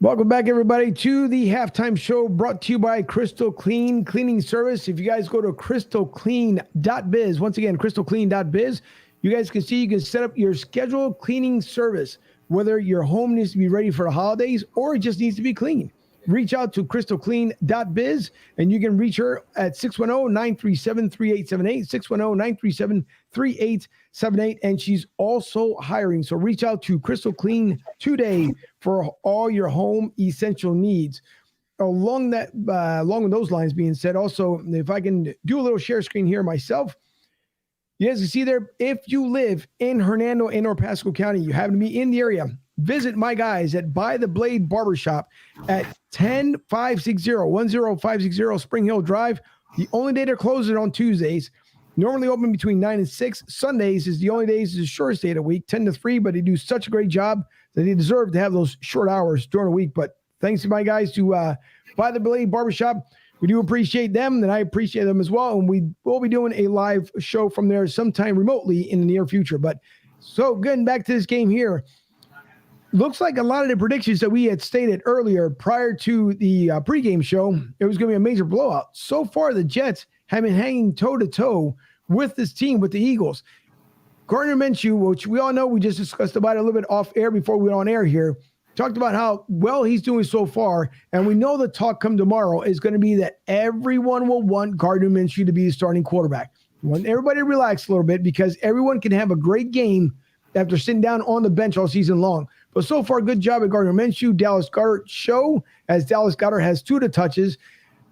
Welcome back, everybody, to the halftime show brought to you by Crystal Clean Cleaning Service. If you guys go to KrystalKlean.biz, once again, KrystalKlean.biz, you guys can see you can set up your scheduled cleaning service, whether your home needs to be ready for the holidays or it just needs to be clean. Reach out to KrystalKlean.biz, and you can reach her at 610-937-3878, 610-937-3878, and she's also hiring. So reach out to Crystal Clean today for all your home essential needs. Along with those lines being said, also, if I can do a little share screen here myself, you guys can see there, if you live in Hernando and or Pasco County, you happen to be in the area, visit my guys at By the Blade Barbershop at 10560 Spring Hill Drive. The only day they're closed is on Tuesdays. Normally open between 9 and 6. Sundays is the only days, is the shortest day of the week, 10 to 3, but they do such a great job that they deserve to have those short hours during the week. But thanks to my guys to By the Blade Barbershop. We do appreciate them, and I appreciate them as well. And we will be doing a live show from there sometime remotely in the near future. But so getting back to this game here, looks like a lot of the predictions that we had stated earlier prior to the pregame show, it was going to be a major blowout. So far, the Jets have been hanging toe-to-toe with this team, with the Eagles. Gardner Minshew, which we all know, we just discussed about it a little bit off air before we went on air here, talked about how well he's doing so far, and we know the talk come tomorrow is going to be that everyone will want Gardner Minshew to be the starting quarterback. We want everybody to relax a little bit because everyone can have a great game after sitting down on the bench all season long. But so far, good job at Gardner Minshew. Dallas Goedert show, as Dallas Goedert has 2 of the touches.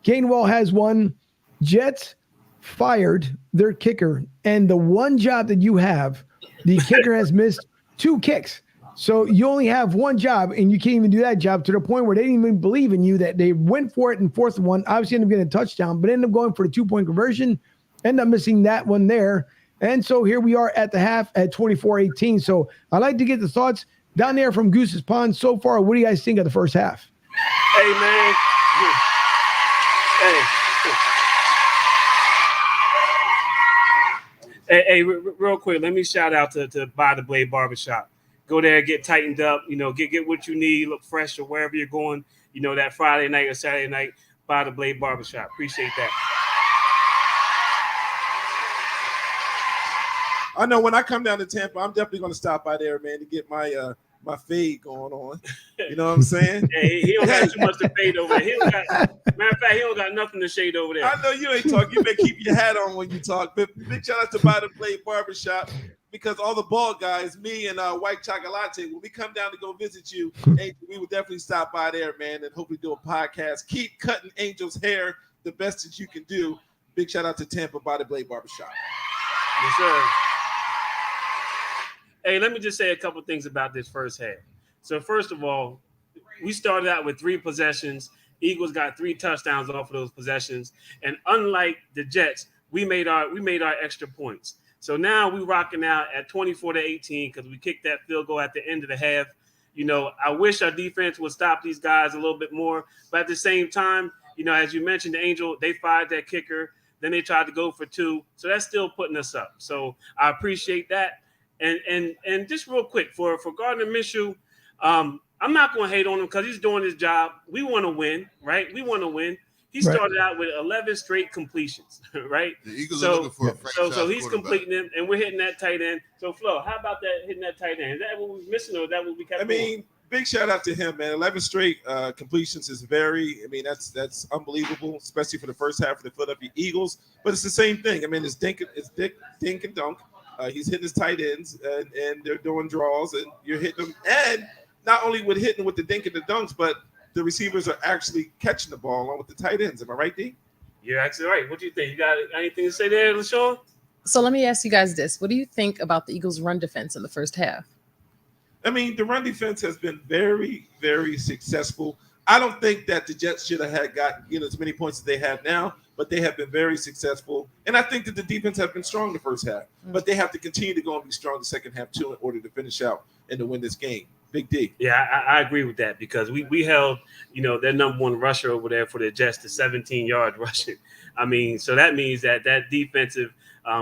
Gainwell has 1. Jets fired their kicker, and the one job that you have, the kicker has missed 2 kicks. So you only have 1 job, and you can't even do that job, to the point where they didn't even believe in you, that they went for it in 4th and 1, obviously ended up getting a touchdown, but ended up going for the 2-point conversion, ended up missing that one there. And so here we are at the half at 24-18. So I'd like to get the thoughts down there from Goose's Pond so far. What do you guys think of the first half? Hey, man. Hey, real quick, let me shout out to By the Blade Barbershop. Go there, get tightened up, get what you need, look fresh or wherever you're going, that Friday night or Saturday night, By the Blade Barbershop. Appreciate that. I know when I come down to Tampa, I'm definitely going to stop by there, man, to get my my fade going on. You know what I'm saying? Hey, he don't got too much to fade over there. Matter of fact, he don't got nothing to shade over there. I know you ain't talking. You better keep your hat on when you talk. But big shout out to By the Blade Barbershop, because all the bald guys, me and White Chocolate, when we come down to go visit you, Angel, we will definitely stop by there, man, and hopefully do a podcast. Keep cutting Angel's hair the best that you can do. Big shout out to Tampa By the Blade Barbershop. Yes, sir. Hey, let me just say a couple things about this first half. So first of all, we started out with 3 possessions. Eagles got 3 touchdowns off of those possessions, and unlike the Jets, we made our extra points. So now we're rocking out at 24-18 because we kicked that field goal at the end of the half. I wish our defense would stop these guys a little bit more, but at the same time, as you mentioned, Angel, they fired that kicker. Then they tried to go for 2, so that's still putting us up. So I appreciate that. And just real quick for Gardner Minshew, I'm not going to hate on him because he's doing his job. We want to win, right? We want to win. He started out with 11 straight completions, right? The Eagles are looking for a franchise so he's completing them, and we're hitting that tight end. So, Flo, how about that, hitting that tight end? Is that what we're missing, or is that what we kept going? Big shout out to him, man. 11 straight completions is that's unbelievable, especially for the first half of the Philadelphia Eagles. But it's the same thing. It's dink and dunk. He's hitting his tight ends, and they're doing draws, and you're hitting them. And not only with hitting with the dink and the dunks, but the receivers are actually catching the ball along with the tight ends. Am I right, D? You're actually right. What do you think? You got anything to say there, LaShawn? So let me ask you guys this. What do you think about the Eagles' run defense in the first half? The run defense has been very, very successful. I don't think that the Jets should have gotten as many points as they have now, but they have been very successful. And I think that the defense have been strong the first half, but they have to continue to go and be strong the second half too in order to finish out and to win this game. Big D. Yeah, I agree with that because we held, their number 1 rusher over there for the Jets to 17 yards rushing. So that means that defensive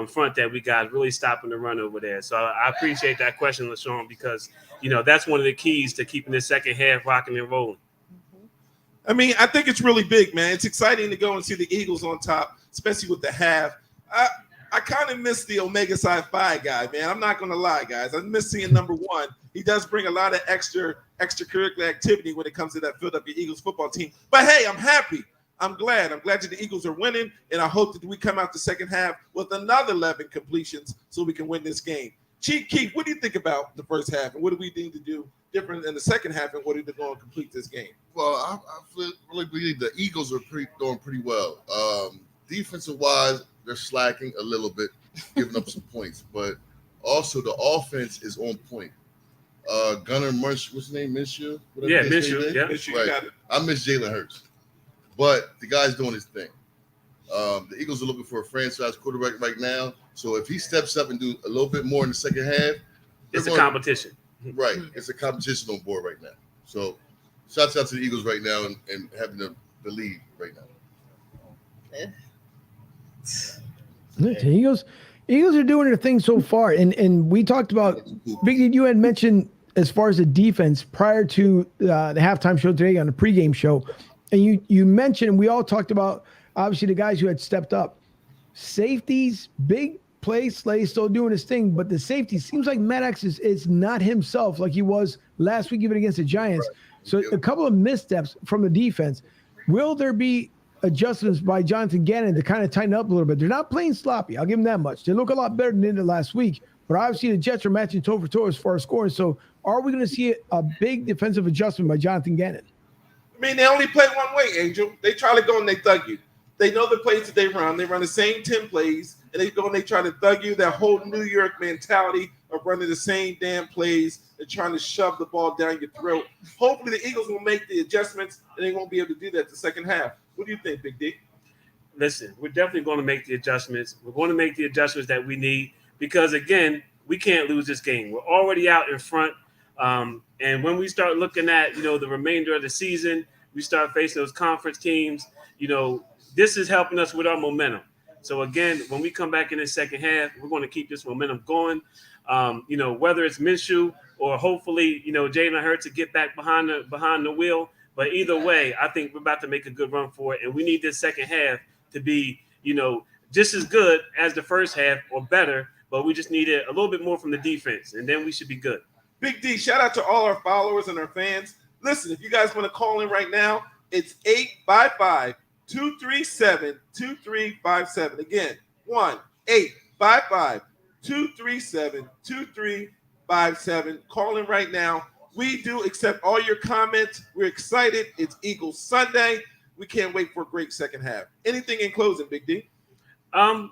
front that we got is really stopping the run over there. So I appreciate that question, LaShawn, because, that's one of the keys to keeping this second half rocking and rolling. I mean, I think it's really big, man. It's exciting to go and see the Eagles on top, especially with the half. I kind of miss the Omega Psi Phi guy, man. I'm not going to lie, guys. I miss seeing number one. He does bring a lot of extracurricular activity when it comes to that Philadelphia Eagles football team. But, hey, I'm happy. I'm glad that the Eagles are winning, and I hope that we come out the second half with another 11 completions so we can win this game. Chief Keith, what do you think about the first half, and what do we need to do different in the second half in order to go and complete this game? Well, I really believe the Eagles are doing pretty well. Defensive-wise, they're slacking a little bit, giving up some points, but also the offense is on point. Gunnar Munch, what's his name? Minshew? Yeah, Minshew. Yeah. Minshew, Right. got it. I miss Jalen Hurts, but the guy's doing his thing. The Eagles are looking for a franchise quarterback right now, so if he steps up and do a little bit more in the second half, It's a competition. Right, it's a competition on board right now. So, shouts out to the Eagles right now and having the lead right now. The Eagles are doing their thing so far, and we talked about Big D. You had mentioned as far as the defense prior to the halftime show today on the pregame show, and you mentioned we all talked about obviously the guys who had stepped up, safeties, big play. Slay still doing his thing, but the safety seems like Maddox is not himself like he was last week even against the Giants. Right. So a couple of missteps from the defense. Will there be adjustments by Jonathan Gannon to kind of tighten up a little bit? They're not playing sloppy. I'll give them that much. They look a lot better than they did last week, but obviously the Jets are matching toe for toe as far as scoring. So are we going to see a big defensive adjustment by Jonathan Gannon? I mean, they only play one way, Angel. They try to go and they thug you. They know the plays that they run. They run the same 10 plays, and they go and they try to thug you. That whole New York mentality of running the same damn plays and trying to shove the ball down your throat. Hopefully the Eagles will make the adjustments, and they won't be able to do that the second half. What do you think, Big D? Listen, we're definitely going to make the adjustments. We're going to make the adjustments that we need because, again, we can't lose this game. We're already out in front. And when we start looking at, the remainder of the season, we start facing those conference teams, this is helping us with our momentum. So, again, when we come back in the second half, we're going to keep this momentum going. Whether it's Minshew or hopefully, Jalen Hurts to get back behind the wheel. But either way, I think we're about to make a good run for it. And we need this second half to be, just as good as the first half or better. But we just need it a little bit more from the defense. And then we should be good. Big D, shout out to all our followers and our fans. Listen, if you guys want to call in right now, it's 855-237-2357. Again, 1-855-237-2357. Call in right now. We do accept all your comments. We're excited. It's Eagles Sunday. We can't wait for a great second half. Anything in closing, Big D?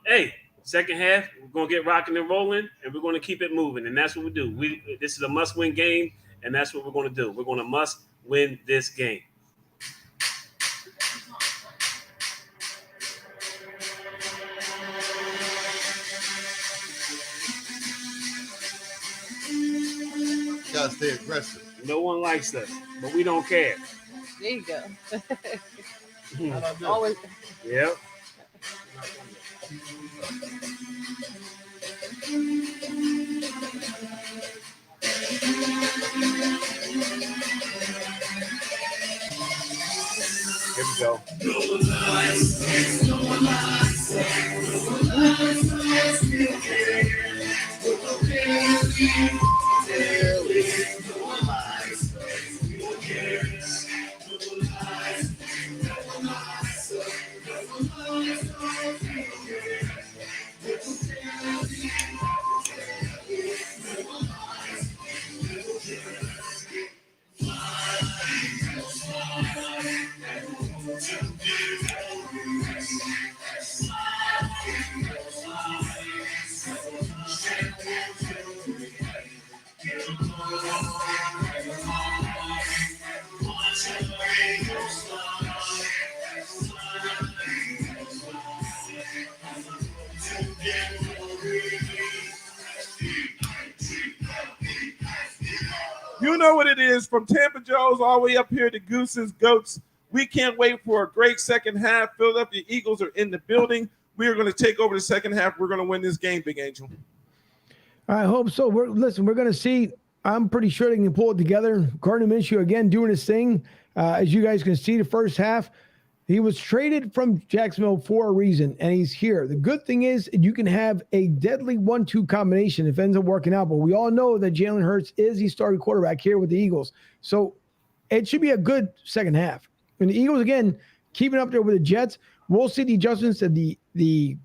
Hey, second half, we're going to get rocking and rolling, and we're going to keep it moving, and that's what we do. This is a must-win game, and that's what we're going to do. We're going to must-win this game. Gotta stay aggressive. No one likes us, but we don't care. There you go. Always. Yep. Here we go. You know what it is, from Tampa Joe's all the way up here to Goose's Goats. We can't wait for a great second half. Philadelphia Eagles are in the building. We are going to take over the second half. We're going to win this game, Big Angel. I hope so. We're going to see I'm pretty sure they can pull it together. Gardner Minshew, again, doing his thing. As you guys can see, the first half, he was traded from Jacksonville for a reason, and he's here. The good thing is you can have a deadly 1-2 combination if it ends up working out. But we all know that Jalen Hurts is the starting quarterback here with the Eagles. So it should be a good second half. And the Eagles, again, keeping up there with the Jets. We'll see the adjustments that the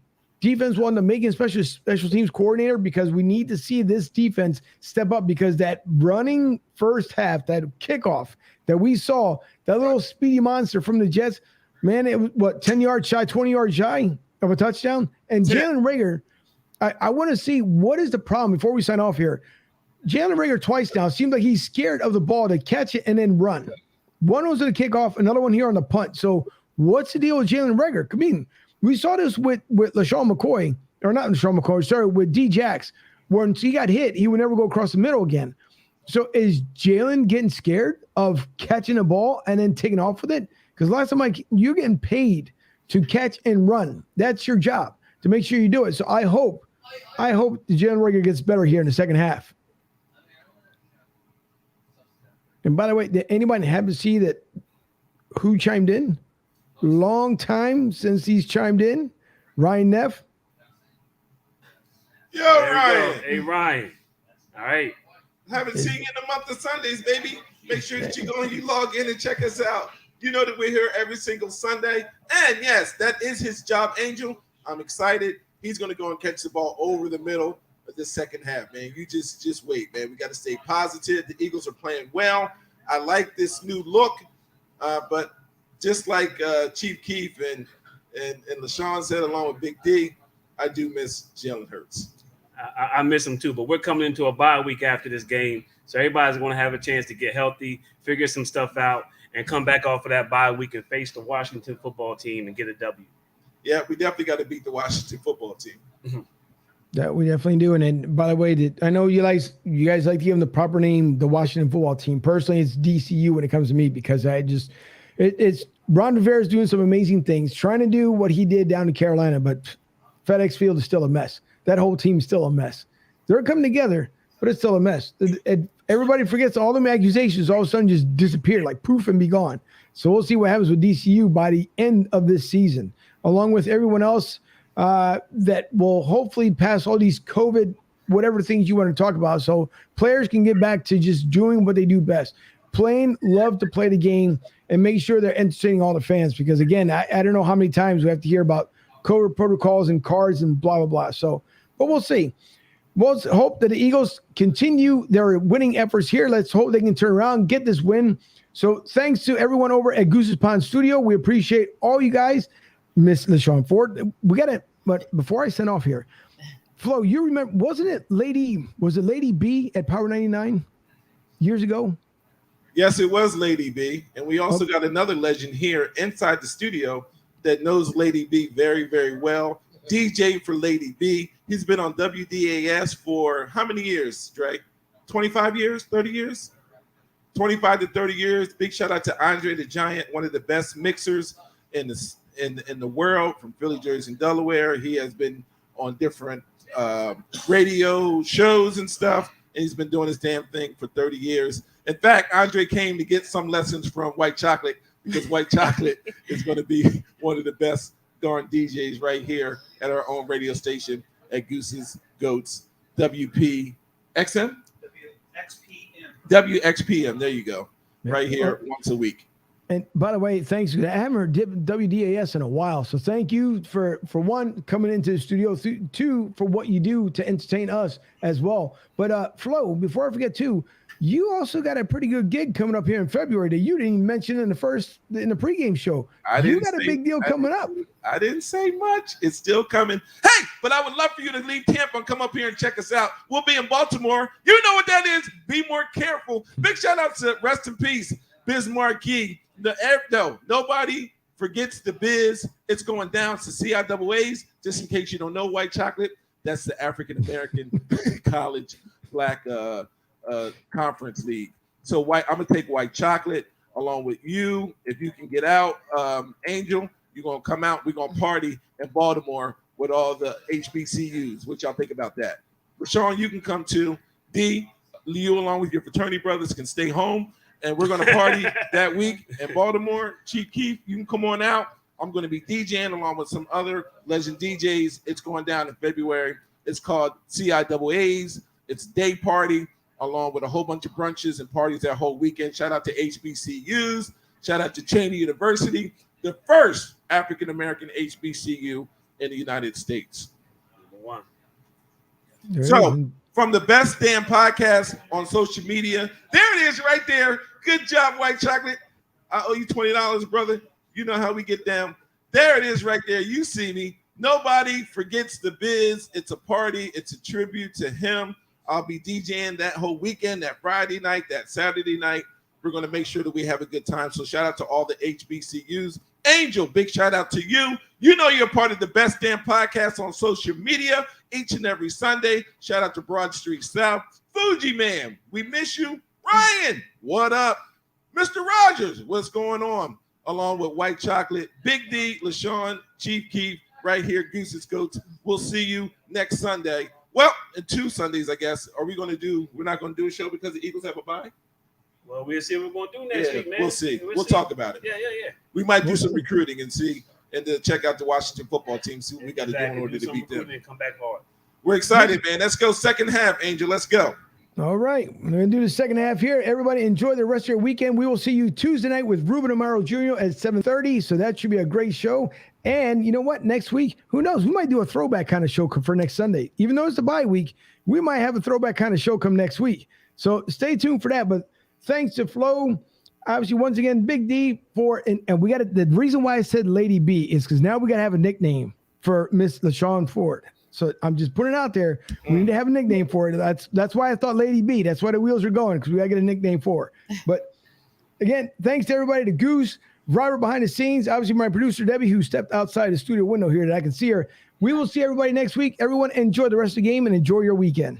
defense will end up making, especially special teams coordinator, because we need to see this defense step up, because that running first half, that kickoff that we saw, that little speedy monster from the Jets, man, it was 10 yards shy, 20 yards shy of a touchdown. And Jalen Reagor, I want to see what is the problem before we sign off here. Jalen Reagor twice now seems like he's scared of the ball to catch it and then run. One was at the kickoff, another one here on the punt. So what's the deal with Jalen Reagor? I mean, we saw this with LaShawn McCoy, or not LaShawn McCoy, sorry, with D-Jax. Once he got hit, he would never go across the middle again. So is Jalen getting scared of catching a ball and then taking off with it? Because last time, you're getting paid to catch and run. That's your job, to make sure you do it. So I hope the Jalen Reagor gets better here in the second half. And by the way, did anybody happen to see that who chimed in? Long time since he's chimed in. Ryan Neff. Yo, Ryan. Hey, Ryan. All right. Haven't seen you in a month of Sundays, baby. Make sure that you log in and check us out. You know that we're here every single Sunday. And yes, that is his job, Angel. I'm excited. He's going to go and catch the ball over the middle of the second half, man. You just wait, man. We got to stay positive. The Eagles are playing well. I like this new look, but just like Chief Keef and LaShawn said, along with Big D, I do miss Jalen Hurts. I miss him too, but we're coming into a bye week after this game, so everybody's going to have a chance to get healthy, figure some stuff out, and come back off of that bye week and face the Washington football team and get a W. Yeah, we definitely got to beat the Washington football team. Mm-hmm. That we definitely do. And then, by the way, I know you guys like to give them the proper name, the Washington football team. Personally, it's DCU when it comes to me, because it's Ron Rivera's doing some amazing things, trying to do what he did down in Carolina, but FedEx Field is still a mess. That whole team's still a mess. They're coming together, but it's still a mess. Everybody forgets all them accusations all of a sudden just disappear, like poof, and be gone. So we'll see what happens with DCU by the end of this season, along with everyone else that will hopefully pass all these COVID, whatever things you want to talk about. So players can get back to just doing what they do best. Love to play the game and make sure they're entertaining all the fans. Because again, I don't know how many times we have to hear about COVID protocols and cards and blah, blah, blah. So, but we'll see. We'll hope that the Eagles continue their winning efforts here. Let's hope they can turn around, get this win. So thanks to everyone over at Goose's Pond Studio. We appreciate all you guys. Miss LaShawn Ford. But before I send off here, Flo, you remember, was it Lady B at Power 99 years ago? Yes, it was Lady B. And we also got another legend here inside the studio that knows Lady B very, very well. DJ for Lady B. He's been on WDAS for how many years, Dre? 25 years, 30 years? 25 to 30 years. Big shout out to Andre the Giant, one of the best mixers in the world, from Philly, Jersey, and Delaware. He has been on different radio shows and stuff, and he's been doing his damn thing for 30 years. In fact, Andre came to get some lessons from White Chocolate, because White Chocolate is going to be one of the best darn DJs right here at our own radio station at Goose's Goats WPXM? WXPM. There you go. Right here once a week. And by the way, thanks. I haven't heard WDAS in a while. So thank you for one, coming into the studio, two, for what you do to entertain us as well. But Flo, before I forget too, you also got a pretty good gig coming up here in February that you didn't even mention in the pregame show. You got a big deal coming up. I didn't say much. It's still coming. Hey, but I would love for you to leave Tampa and come up here and check us out. We'll be in Baltimore. You know what that is. Be more careful. Big shout out to Rest in Peace, Biz Marquis. No, nobody forgets the Biz. It's going down to CIAAs. Just in case you don't know, White Chocolate, that's the African American College Black Conference League. So I'm gonna take White Chocolate along with you. If you can get out, Angel, you're gonna come out. We're gonna party in Baltimore with all the HBCUs. What y'all think about that? Rashawn, you can come too. D, you along with your fraternity brothers can stay home, and we're gonna party that week in Baltimore. Chief Keef, you can come on out. I'm gonna be DJing along with some other legend DJs. It's going down in February. It's called CIAAs. It's day party along with a whole bunch of brunches and parties that whole weekend. Shout out to HBCUs. Shout out to Cheney University, the first African-American HBCU in the United States. One. So, from the best damn podcast on social media, there it is right there. Good job, White Chocolate. I owe you $20, brother. You know how we get down. There it is right there. You see me. Nobody forgets the biz. It's a party. It's a tribute to him. I'll be DJing that whole weekend, that Friday night, that Saturday night. We're going to make sure that we have a good time. So shout out to all the HBCUs. Angel, big shout out to you. You know you're part of the best damn podcast on social media each and every Sunday. Shout out to Broad Street South. Fuji Man, we miss you. Ryan, what up? Mr. Rogers, what's going on? Along with White Chocolate, Big D, LaShawn, Chief Keef, right here, Goose's Goats. We'll see you next Sunday. Well, in 2 Sundays, I guess. We're not going to do a show because the Eagles have a bye? Well, we'll see what we're going to do next week, man. We'll see. We'll talk about it. Yeah. We might do some recruiting and then check out the Washington football team, see what we got to do in order to beat them. And come back hard. We're excited, man. Let's go second half, Angel. Let's go. All right. We're going to do the second half here. Everybody enjoy the rest of your weekend. We will see you Tuesday night with Ruben Amaro Jr. at 7:30. So that should be a great show. And you know what? Next week, who knows? We might do a throwback kind of show for next Sunday. Even though it's the bye week, we might have a throwback kind of show come next week. So stay tuned for that. But thanks to Flo. Obviously, once again, Big D and we got to, the reason why I said Lady B is because now we got to have a nickname for Miss LaShawn Ford. So I'm just putting it out there. We need to have a nickname for it. That's why I thought Lady B. That's why the wheels are going, because we got to get a nickname for her. But again, thanks to everybody, to Goose, Robert behind the scenes, obviously my producer, Debbie, who stepped outside the studio window here that I can see her. We will see everybody next week. Everyone enjoy the rest of the game and enjoy your weekend.